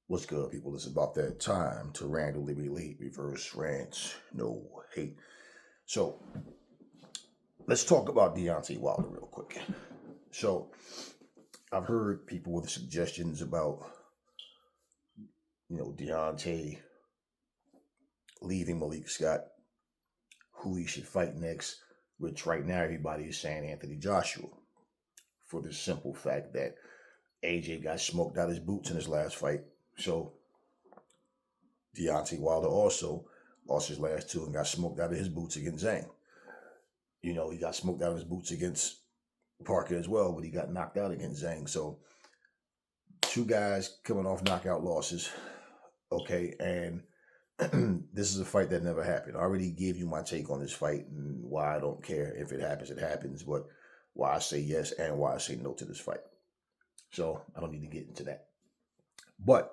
What's good, people? It's about that time to randomly relate, reverse rants, no hate. So let's talk about Deontay Wilder real quick. So I've heard people with suggestions about Deontay leaving Malik Scott, who he should fight next. Which right now everybody is saying Anthony Joshua, for the simple fact that AJ got smoked out his boots in his last fight. So Deontay Wilder also lost his last two and got smoked out of his boots against Zhang. He got smoked out of his boots against Parker as well, but he got knocked out against Zhang. So two guys coming off knockout losses. Okay, and this is a fight that never happened. I already gave you my take on this fight and why I don't care. If it happens, it happens, but why I say yes and why I say no to this fight. So I don't need to get into that. But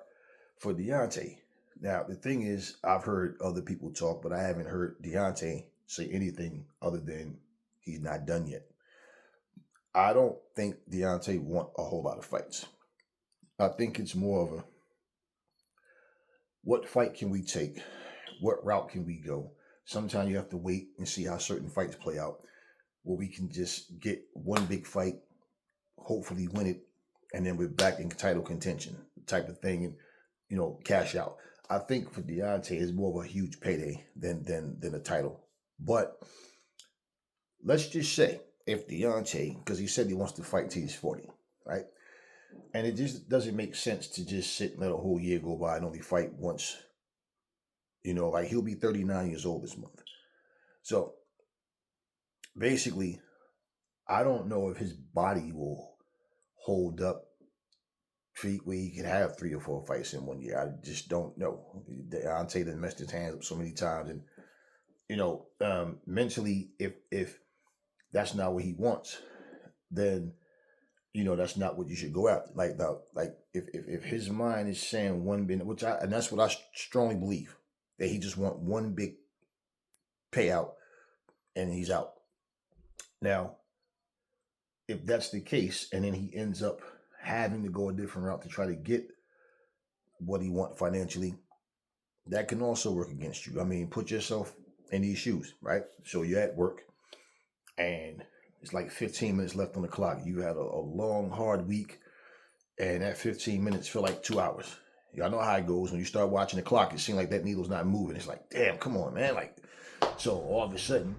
for Deontay, now the thing is, I've heard other people talk, but I haven't heard Deontay say anything other than he's not done yet. I don't think Deontay want a whole lot of fights. I think it's more of a, what fight can we take? What route can we go? Sometimes you have to wait and see how certain fights play out, where we can just get one big fight, hopefully win it, and then we're back in title contention type of thing, and cash out. I think for Deontay, it's more of a huge payday than a title. But let's just say if Deontay, because he said he wants to fight till he's 40, right? And it just doesn't make sense to just sit and let a whole year go by and only fight once. Like he'll be 39 years old this month. So basically, I don't know if his body will hold up where he can have 3 or 4 fights in 1 year. I just don't know. Deontay done messed his hands up so many times, and mentally, if that's not what he wants, then that's not what you should go after. Like if his mind is saying one big, and that's what I strongly believe, that he just want one big payout and he's out. Now, if that's the case, and then he ends up having to go a different route to try to get what he wants financially, that can also work against you. I mean, put yourself in these shoes, right? So you're at work and it's like 15 minutes left on the clock. You had a long, hard week, and that 15 minutes feel like 2 hours. Y'all know how it goes. When you start watching the clock, it seems like that needle's not moving. It's like, damn, come on, man. So all of a sudden,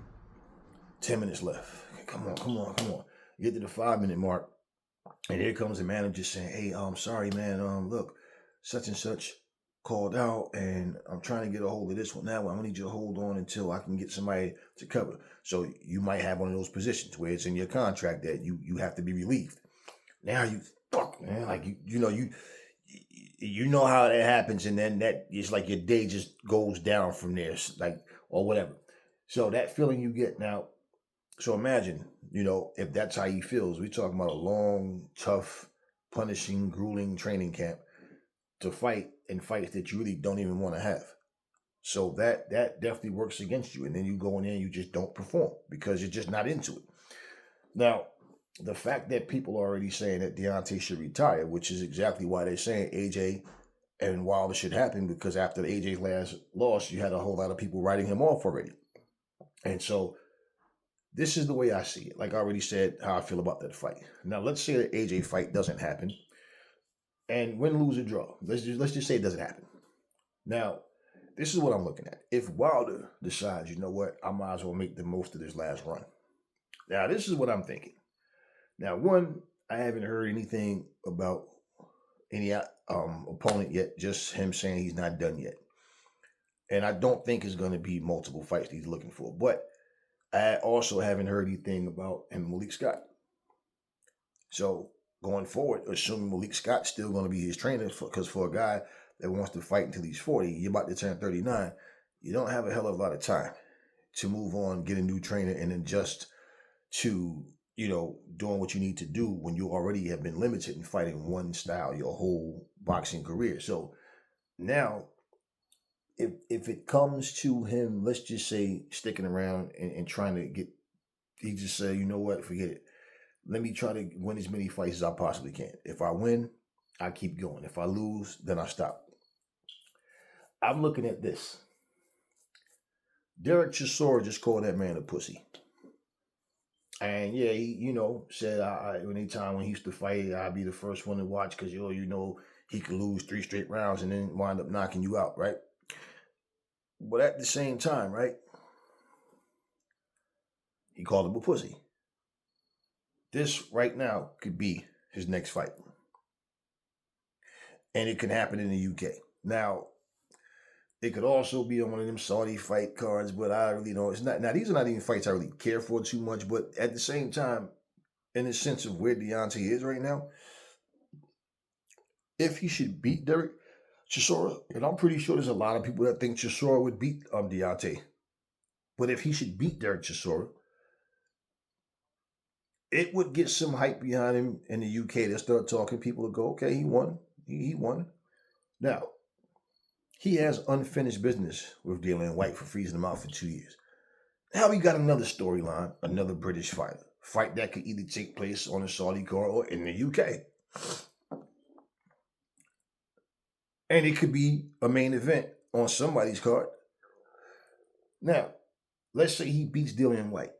10 minutes left. Come on. You get to the 5-minute mark, and here comes the manager saying, hey, I'm sorry, man. Look, such and such called out, and I'm trying to get a hold of this one now. I'm gonna need you to hold on until I can get somebody to cover. So you might have one of those positions where it's in your contract that you have to be relieved. Now you fuck, man. Like you know how that happens, and then that is like your day just goes down from there, like, or whatever. So that feeling you get now. So imagine, if that's how he feels. We're talking about a long, tough, punishing, grueling training camp to fight in fights that you really don't even want to have. So that definitely works against you. And then you go in there and you just don't perform because you're just not into it. Now, the fact that people are already saying that Deontay should retire, which is exactly why they're saying AJ and Wilder should happen, because after the AJ's last loss, you had a whole lot of people writing him off already. And so this is the way I see it. Like I already said, how I feel about that fight. Now, let's say the AJ fight doesn't happen, and win, lose, or draw. Let's just say it doesn't happen. Now, this is what I'm looking at. If Wilder decides, you know what, I might as well make the most of this last run. Now, this is what I'm thinking. Now, one, I haven't heard anything about any opponent yet. Just him saying he's not done yet, and I don't think it's going to be multiple fights that he's looking for. But I also haven't heard anything about him and Malik Scott. So going forward, assuming Malik Scott's still going to be his trainer, because for a guy that wants to fight until he's 40, you're about to turn 39, you don't have a hell of a lot of time to move on, get a new trainer, and adjust to, doing what you need to do when you already have been limited in fighting one style your whole boxing career. So now, if it comes to him, let's just say sticking around and trying to get, he just say, you know what, forget it. Let me try to win as many fights as I possibly can. If I win, I keep going. If I lose, then I stop. I'm looking at this. Derek Chisora just called that man a pussy. And yeah, he, said anytime when he used to fight, I'd be the first one to watch because, he could lose 3 straight rounds and then wind up knocking you out, right? But at the same time, right, he called him a pussy. This right now could be his next fight. And it can happen in the UK. Now, it could also be on one of them Saudi fight cards, but I really don't. It's not. Now, these are not even fights I really care for too much, but at the same time, in the sense of where Deontay is right now, if he should beat Derek Chisora, and I'm pretty sure there's a lot of people that think Chisora would beat Deontay, but if he should beat Derek Chisora, it would get some hype behind him in the UK. They'll start talking. People will go, okay, he won. He won. Now, he has unfinished business with Dillian White for freezing him out for 2 years. Now we got another storyline, another British fighter. Fight that could either take place on a Saudi card or in the UK. And it could be a main event on somebody's card. Now, let's say he beats Dillian White.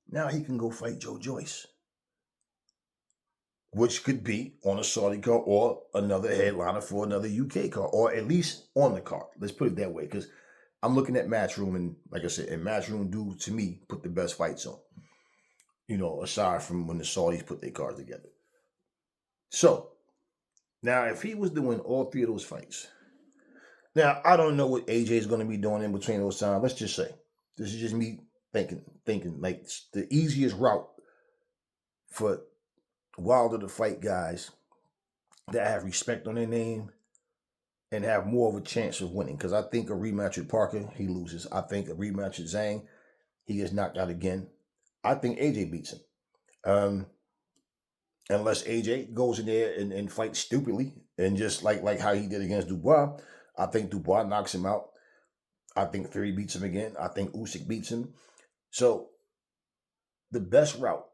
Now he can go fight Joe Joyce, which could be on a Saudi card or another headliner for another UK card, or at least on the card. Let's put it that way, because I'm looking at Matchroom, and like I said, and Matchroom do, to me, put the best fights on, aside from when the Saudis put their cards together. So, now if he was doing all 3 of those fights, now I don't know what AJ is going to be doing in between those times. Let's just say, this is just me thinking like the easiest route for Wilder to fight guys that have respect on their name and have more of a chance of winning. Because I think a rematch with Parker, he loses. I think a rematch with Zhang, he gets knocked out again. I think AJ beats him. Unless AJ goes in there and fights stupidly and just like how he did against Dubois. I think Dubois knocks him out. I think Fury beats him again. I think Usyk beats him. So the best route,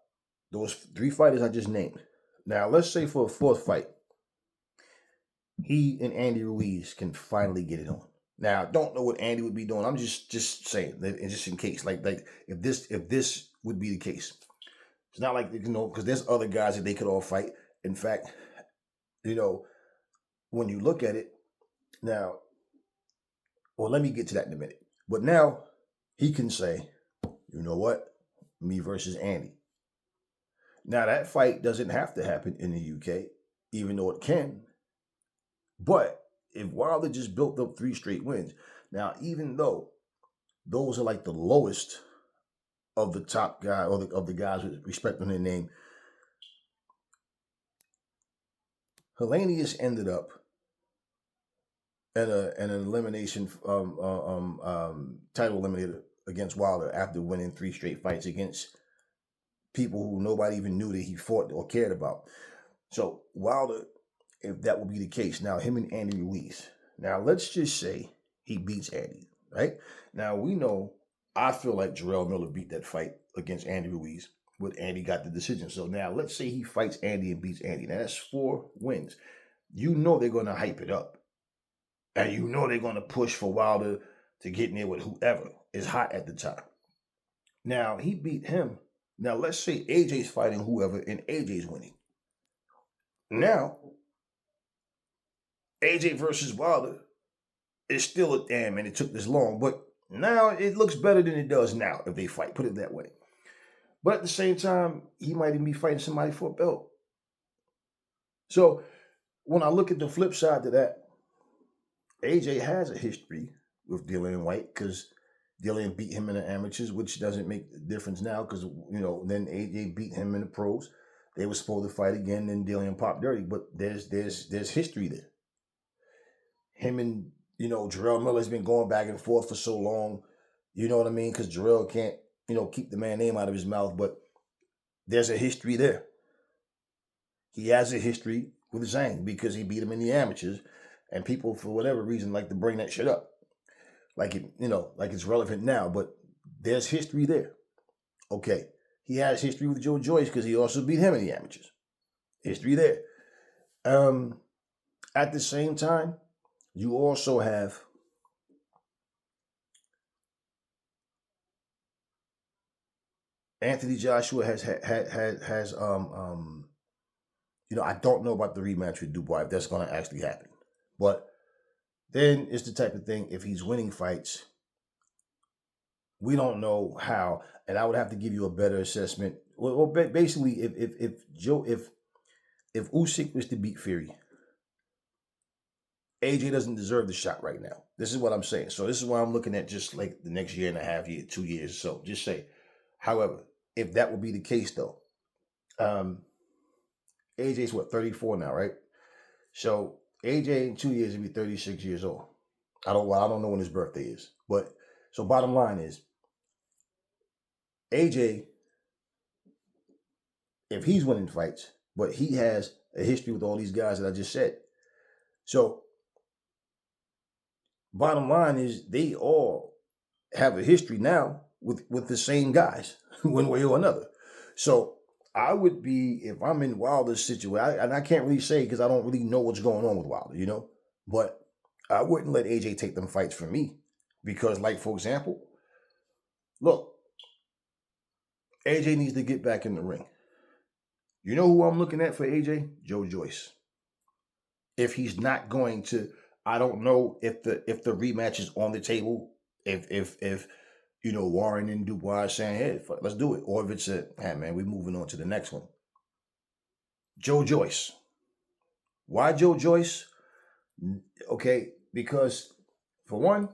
those 3 fighters I just named. Now, let's say for a 4th fight, he and Andy Ruiz can finally get it on. Now, I don't know what Andy would be doing. I'm just saying, just in case, like if this would be the case. It's not like, because there's other guys that they could all fight. In fact, when you look at it now, well, let me get to that in a minute. But now he can say, you know what? Me versus Andy. Now, that fight doesn't have to happen in the UK, even though it can. But if Wilder just built up 3 straight wins, now, even though those are like the lowest of the top guy, or of the guys with respect on their name, Helenius ended up in an elimination title eliminator against Wilder after winning 3 straight fights against people who nobody even knew that he fought or cared about. So Wilder, if that would be the case, now him and Andy Ruiz. Now let's just say he beats Andy, right? Now we know, I feel like Jarrell Miller beat that fight against Andy Ruiz, but Andy got the decision. So now let's say he fights Andy and beats Andy. Now that's 4 wins. They're going to hype it up. And they're going to push for Wilder to get in there with whoever is hot at the time. Now, he beat him. Now, let's say AJ's fighting whoever and AJ's winning. Now, AJ versus Wilder is still a damn, and it took this long, but now it looks better than it does now if they fight, put it that way. But at the same time, he might even be fighting somebody for a belt. So, when I look at the flip side to that, AJ has a history with Dillian White because Dillian beat him in the amateurs, which doesn't make a difference now because, then AJ beat him in the pros. They were supposed to fight again, then Dillian popped dirty, but there's history there. Him and, Jarrell Miller's been going back and forth for so long, you know what I mean? Because Jarrell can't, keep the man's name out of his mouth, but there's a history there. He has a history with Zhang because he beat him in the amateurs. And people, for whatever reason, like to bring that shit up. Like it's relevant now, but there's history there. Okay. He has history with Joe Joyce because he also beat him in the amateurs. History there. At the same time, you also have Anthony Joshua has I don't know about the rematch with Dubois if that's going to actually happen, but then it's the type of thing if he's winning fights, we don't know how, and I would have to give you a better assessment. Well, basically, if Usyk was to beat Fury, AJ doesn't deserve the shot right now. This is what I'm saying. So this is why I'm looking at just like the next year and a half, 2 years. So just say, however, if that would be the case though, AJ's what 34 now, right? So AJ in 2 years will be 36 years old. I don't know when his birthday is, but so bottom line is AJ, if he's winning fights, but he has a history with all these guys that I just said. So bottom line is they all have a history now with the same guys, one way or another. So I would be, if I'm in Wilder's situation, and I can't really say because I don't really know what's going on with Wilder, but I wouldn't let AJ take them fights from me because, like, for example, look, AJ needs to get back in the ring. You know who I'm looking at for AJ? Joe Joyce. If he's not going to, I don't know if the rematch is on the table. If Warren and Dubois are saying, hey, fuck, let's do it. Or if it's hey, man, we're moving on to the next one. Joe Joyce. Why Joe Joyce? Okay, because for one,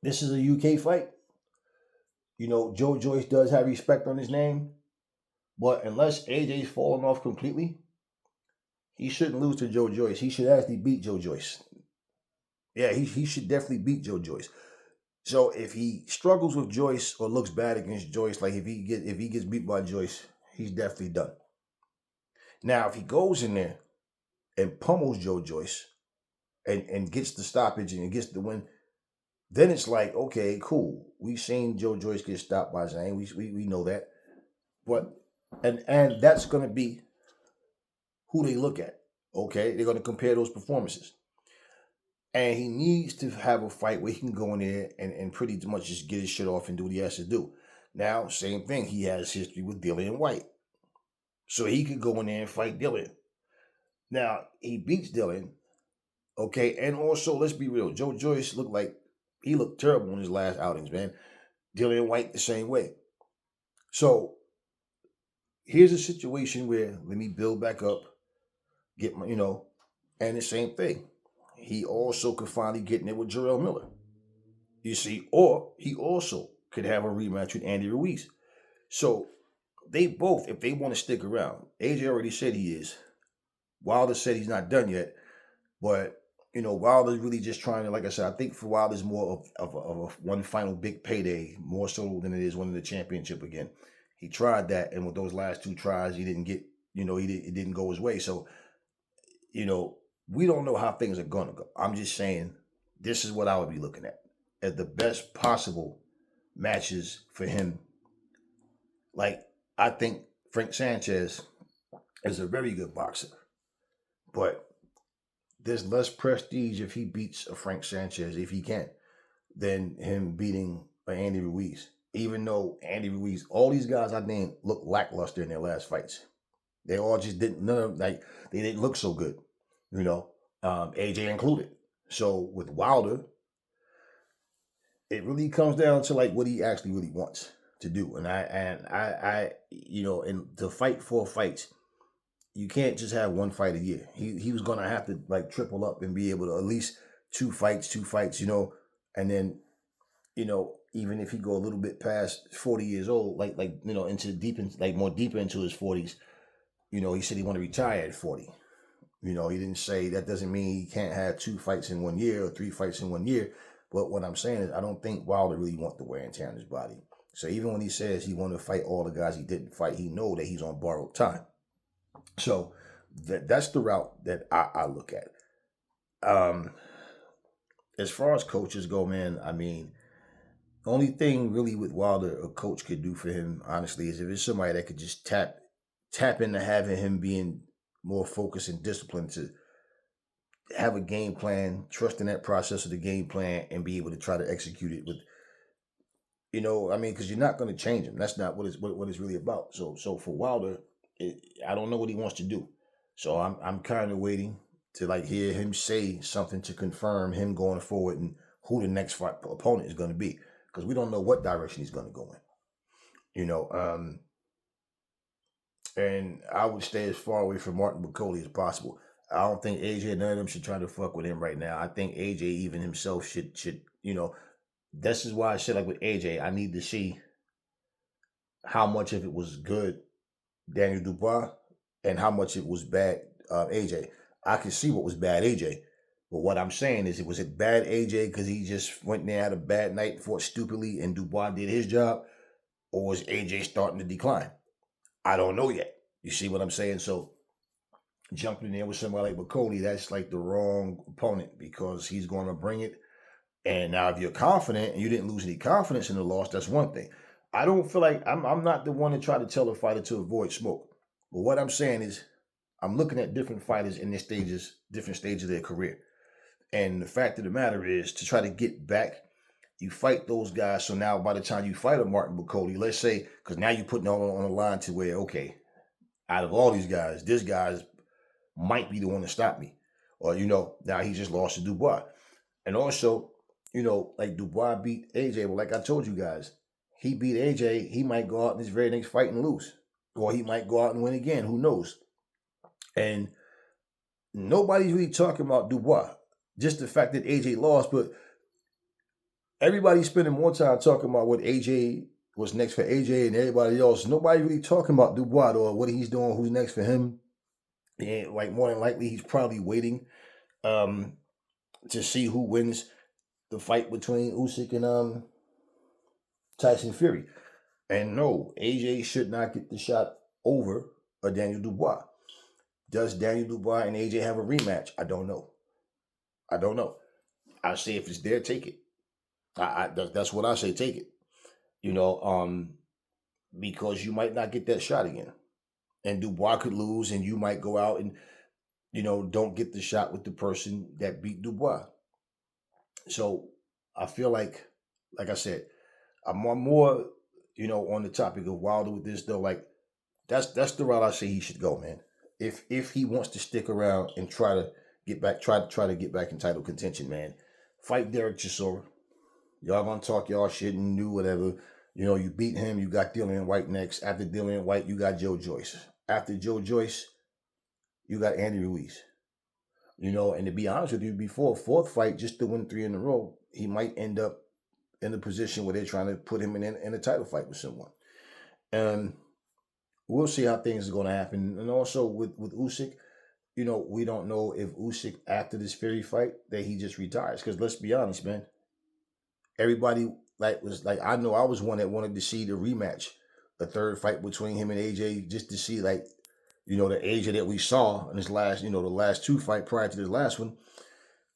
this is a UK fight. Joe Joyce does have respect on his name. But unless AJ's fallen off completely, he shouldn't lose to Joe Joyce. He should actually beat Joe Joyce. Yeah, he should definitely beat Joe Joyce. So if he struggles with Joyce or looks bad against Joyce, like if he gets beat by Joyce, he's definitely done. Now, if he goes in there and pummels Joe Joyce and gets the stoppage and gets the win, then it's like, okay, cool. We've seen Joe Joyce get stopped by Zane. We know that. But and that's going to be who they look at. Okay, they're going to compare those performances. And he needs to have a fight where he can go in there and pretty much just get his shit off and do what he has to do. Now, same thing. He has history with Dillian White. So he could go in there and fight Dillian. Now, he beats Dillian. Okay, and also, let's be real. Joe Joyce looked terrible in his last outings, man. Dillian White the same way. So, here's a situation where let me build back up, get my, and the same thing. He also could finally get in there with Jarrell Miller. You see, or he also could have a rematch with Andy Ruiz. So they both, if they want to stick around, AJ already said he is. Wilder said he's not done yet, but Wilder's really just trying to, like I said, I think for Wilder's more of a one final big payday, more so than it is winning the championship again. He tried that, and with those last two tries, he didn't get, it didn't go his way. So, we don't know how things are going to go. I'm just saying this is what I would be looking at as the best possible matches for him. Like, I think Frank Sanchez is a very good boxer, but there's less prestige if he beats a Frank Sanchez, if he can, than him beating Andy Ruiz. Even though Andy Ruiz, all these guys I named look lackluster in their last fights. They all just didn't, they didn't look so good. AJ included. So with Wilder, it really comes down to like what he actually really wants to do. And I and to fight 4 fights, you can't just have one fight a year. He was gonna have to like triple up and be able to at least 2 fights, and then, even if he go a little bit past 40 years old, more deeper into his 40s, he said he want to retire at 40. He didn't say that doesn't mean he can't have 2 fights in 1 year or 3 fights in 1 year. But what I'm saying is I don't think Wilder really wants the wear and tear on his body. So even when he says he want to fight all the guys he didn't fight, he know that he's on borrowed time. So that's the route that I look at. As far as coaches go, man, I mean, the only thing really with Wilder a coach could do for him, honestly, is if it's somebody that could just tap into having him being more focused and disciplined to have a game plan, trust in that process of the game plan, and be able to try to execute it with, I mean, because you're not going to change him. That's not what it's really about. So for Wilder, I don't know what he wants to do. So I'm kind of waiting to like hear him say something to confirm him going forward and who the next fight opponent is going to be, because we don't know what direction he's going to go in. And I would stay as far away from Martin McCauley as possible. I don't think AJ, none of them should try to fuck with him right now. I think AJ even himself should this is why I said, like with AJ, I need to see how much of it was good Daniel Dubois and how much it was bad AJ. I can see what was bad AJ. But what I'm saying is, was it bad AJ because he just went there, had a bad night, fought stupidly, and Dubois did his job? Or was AJ starting to decline? I don't know yet. You see what I'm saying? So jumping in there with somebody like McCauley, that's like the wrong opponent, because he's going to bring it. And now if you're confident and you didn't lose any confidence in the loss, that's one thing. I don't feel like I'm not the one to try to tell a fighter to avoid smoke. But what I'm saying is, I'm looking at different fighters in their different stages of their career. And the fact of the matter is, to try to get back, you fight those guys. So now by the time you fight a Martin McCauley, let's say, because now you're putting on the line to where, okay, out of all these guys, this guy might be the one to stop me. Or, now he just lost to Dubois. And also, like Dubois beat AJ. Well, like I told you guys, he beat AJ. He might go out in his very next fight and lose. Or he might go out and win again. Who knows? And nobody's really talking about Dubois. Just the fact that AJ lost, but everybody's spending more time talking about what AJ was next for AJ and everybody else. Nobody really talking about Dubois or what he's doing, who's next for him. And like more than likely, he's probably waiting to see who wins the fight between Usyk and Tyson Fury. And no, AJ should not get the shot over a Daniel Dubois. Does Daniel Dubois and AJ have a rematch? I don't know. I say if it's there, take it. That's what I say, take it. Because you might not get that shot again. And Dubois could lose and you might go out and, don't get the shot with the person that beat Dubois. So I feel like I said, I'm more, on the topic of Wilder with this though. Like that's the route I say he should go, man. If he wants to stick around and try to get back, try to get back in title contention, man, fight Derek Chisora. Y'all gonna talk y'all shit and do whatever. You beat him. You got Dillian White next. After Dillian White, you got Joe Joyce. After Joe Joyce, you got Andy Ruiz. And to be honest with you, before a fourth fight, just to win 3 in a row, he might end up in a position where they're trying to put him in a title fight with someone. And we'll see how things are going to happen. And also with Usyk, we don't know if Usyk, after this Fury fight, that he just retires. Because let's be honest, man, everybody I know I was one that wanted to see the rematch, the third fight between him and AJ, just to see the AJ that we saw in his last, the last 2 fights prior to this last one,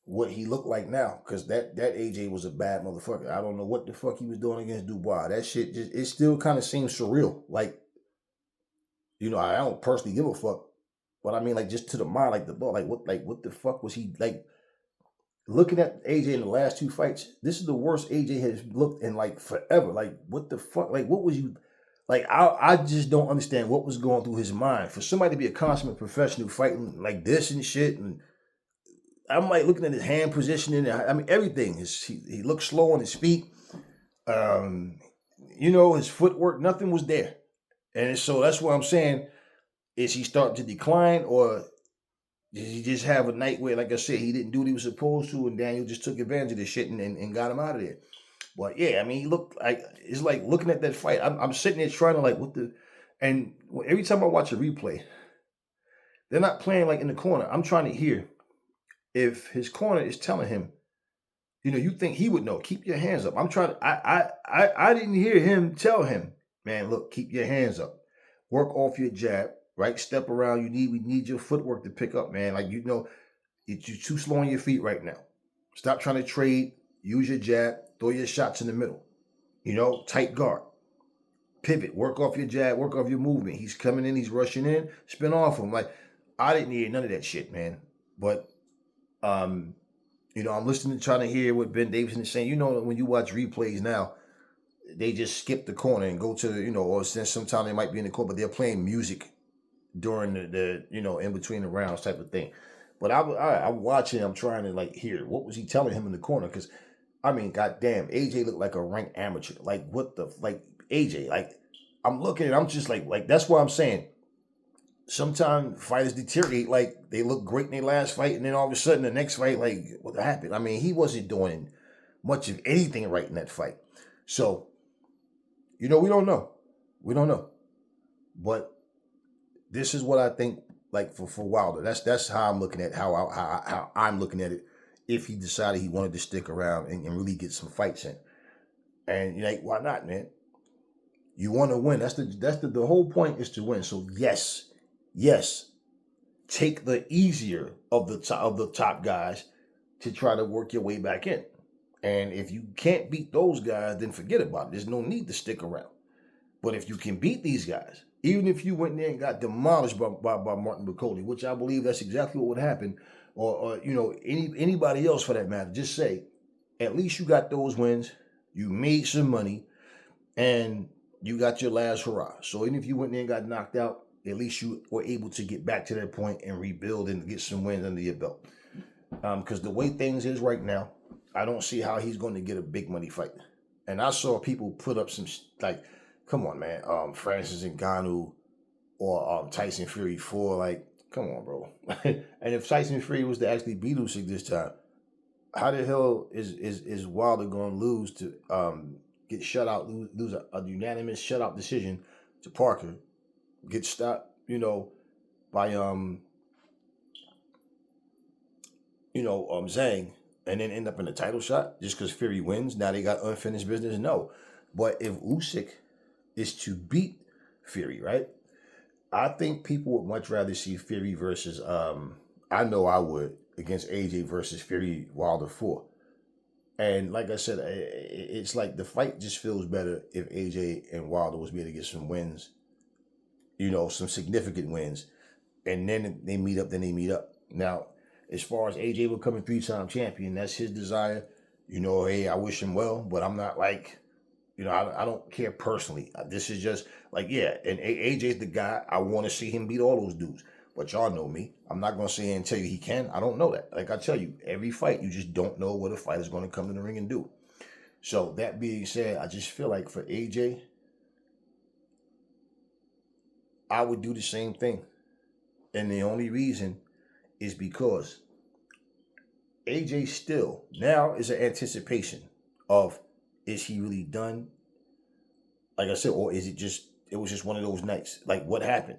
what he looked like now. Because that AJ was a bad motherfucker. I don't know what the fuck he was doing against Dubois. That shit it still kind of seems surreal. Like, I don't personally give a fuck, but I mean, like, just to the mind, like the thought, what the fuck was he like? Looking at AJ in the last 2 fights, this is the worst AJ has looked in like forever. Like, what the fuck? Like, what was you like? I just don't understand what was going through his mind for somebody to be a consummate professional fighting like this and shit. And I'm like looking at his hand positioning. I mean, everything. He looked slow on his feet. His footwork, nothing was there. And so that's what I'm saying. Is he starting to decline, or did he just have a night where, like I said, he didn't do what he was supposed to, and Daniel just took advantage of this shit and got him out of there? But yeah, I mean, he looked like, it's like looking at that fight. I'm sitting there trying to like, and every time I watch a replay, they're not playing like in the corner. I'm trying to hear if his corner is telling him, you think he would know, keep your hands up. I'm trying to, I didn't hear him tell him, man, look, keep your hands up. Work off your jab, right? Step around. We need your footwork to pick up, man. Like, you're too slow on your feet right now. Stop trying to trade. Use your jab. Throw your shots in the middle. Tight guard. Pivot. Work off your jab. Work off your movement. He's coming in. He's rushing in. Spin off him. Like, I didn't hear none of that shit, man. But I'm listening, trying to hear what Ben Davison is saying. When you watch replays now, they just skip the corner and go to, or since sometimes they might be in the corner, but they're playing music during the in between the rounds type of thing. But I'm watching, I'm trying to like hear what was he telling him in the corner, because goddamn, AJ looked like a ranked amateur. Like what the AJ, like I'm looking and I'm just like that's why I'm saying sometimes fighters deteriorate. Like they look great in their last fight, and then all of a sudden the next fight, like what happened? He wasn't doing much of anything right in that fight. So, we don't know. We don't know. But this is what I think, like for Wilder. That's how I'm looking at how I'm looking at it. If he decided he wanted to stick around and really get some fights in, and you're like, why not, man? You want to win. That's the whole point is to win. So yes, take the easier of the top guys to try to work your way back in. And if you can't beat those guys, then forget about it. There's no need to stick around. But if you can beat these guys, even if you went there and got demolished by Martin Bucoli, which I believe that's exactly what would happen, or anybody else for that matter, just say, at least you got those wins, you made some money, and you got your last hurrah. So even if you went there and got knocked out, at least you were able to get back to that point and rebuild and get some wins under your belt. Because the way things is right now, I don't see how he's going to get a big money fight. And I saw people put up some, like, come on, man, Francis Ngannou or Tyson Fury 4, like, come on, bro. And if Tyson Fury was to actually beat Usyk this time, how the hell is Wilder going to lose to get shut out, lose a unanimous shutout decision to Parker, get stopped, by Zhang, and then end up in a title shot just because Fury wins? Now they got unfinished business? No. But if Usyk is to beat Fury, right? I think people would much rather see Fury versus, I know I would, against AJ versus Fury Wilder 4. And like I said, it's like the fight just feels better if AJ and Wilder was able to get some wins, some significant wins. And then they meet up. Now, as far as AJ becoming 3-time champion, that's his desire. Hey, I wish him well, but I'm not like, I don't care personally. This is just like, yeah, and AJ's the guy. I want to see him beat all those dudes. But y'all know me. I'm not going to sit here and tell you he can. I don't know that. Like I tell you, every fight, you just don't know what a fighter's going to come to the ring and do. So that being said, I just feel like for AJ, I would do the same thing. And the only reason is because AJ still now is an anticipation of, is he really done? Like I said, or is it was just one of those nights? Like what happened?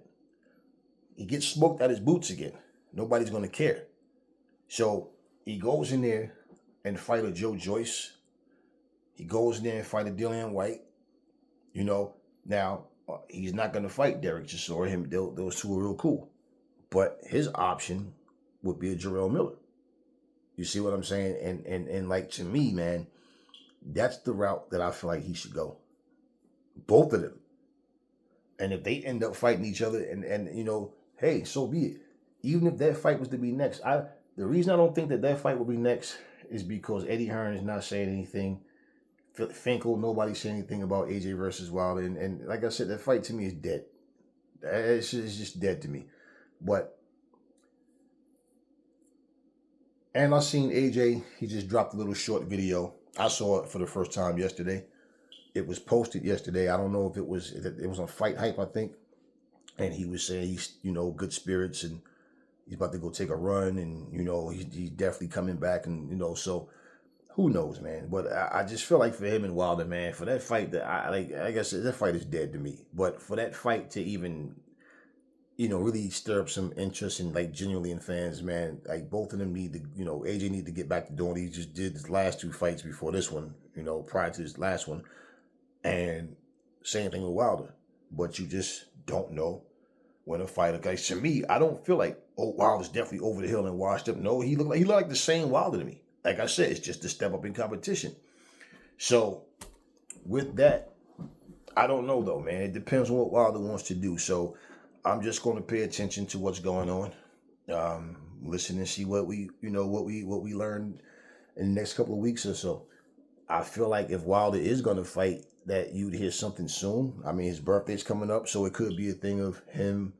He gets smoked out his boots again. Nobody's going to care. So he goes in there and fight a Joe Joyce. He goes in there and fight a Dillian White. Now he's not going to fight Derek Chisora. Those two are real cool. But his option would be a Jarrell Miller. You see what I'm saying? And like, to me, man, that's the route that I feel like he should go. Both of them. And if they end up fighting each other and hey, so be it. Even if that fight was to be next, the reason I don't think that fight will be next is because Eddie Hearn is not saying anything. Finkel, nobody's saying anything about AJ versus Wilder. And like I said, that fight to me is dead. It's just dead to me. And I seen AJ, he just dropped a little short video. I saw it for the first time yesterday. It was posted yesterday. I don't know if it was on Fight Hype, I think. And he was saying he's, good spirits and he's about to go take a run and, he's definitely coming back and, so who knows, man. But I just feel like for him and Wilder, man, for that fight that I guess that fight is dead to me. But for that fight to even, really stir up some interest and like genuinely in fans, man, like both of them need to, AJ need to get back to doing what he just did his last 2 fights before this one, prior to his last one. And same thing with Wilder. But you just don't know when a fighter, guys, to me, I don't feel like, Wilder's definitely over the hill and washed up. No, he looked like the same Wilder to me. Like I said, it's just a step up in competition. So with that, I don't know though, man. It depends on what Wilder wants to do. So I'm just going to pay attention to what's going on. listen and see what we learn in the next couple of weeks or so. I feel like if Wilder is going to fight, that you'd hear something soon. I mean, his birthday's coming up, so it could be a thing of him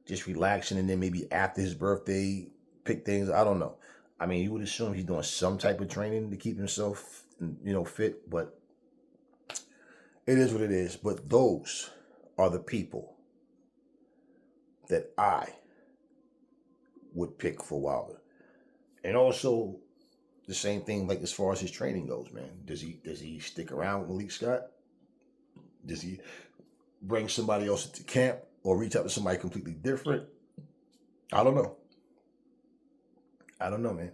just relaxing, and then maybe after his birthday, pick things. I don't know. I mean, you would assume he's doing some type of training to keep himself, fit, but it is what it is. But those are the people that I would pick for Wilder. And also the same thing, like as far as his training goes, man. Does he stick around with Malik Scott? Does he bring somebody else into camp or reach out to somebody completely different? I don't know. I don't know, man.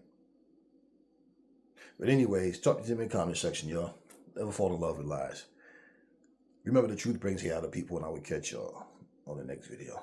But anyways, talk to them in the comment section, y'all. Never fall in love with lies. Remember, the truth brings you out of people, and I will catch y'all on the next video.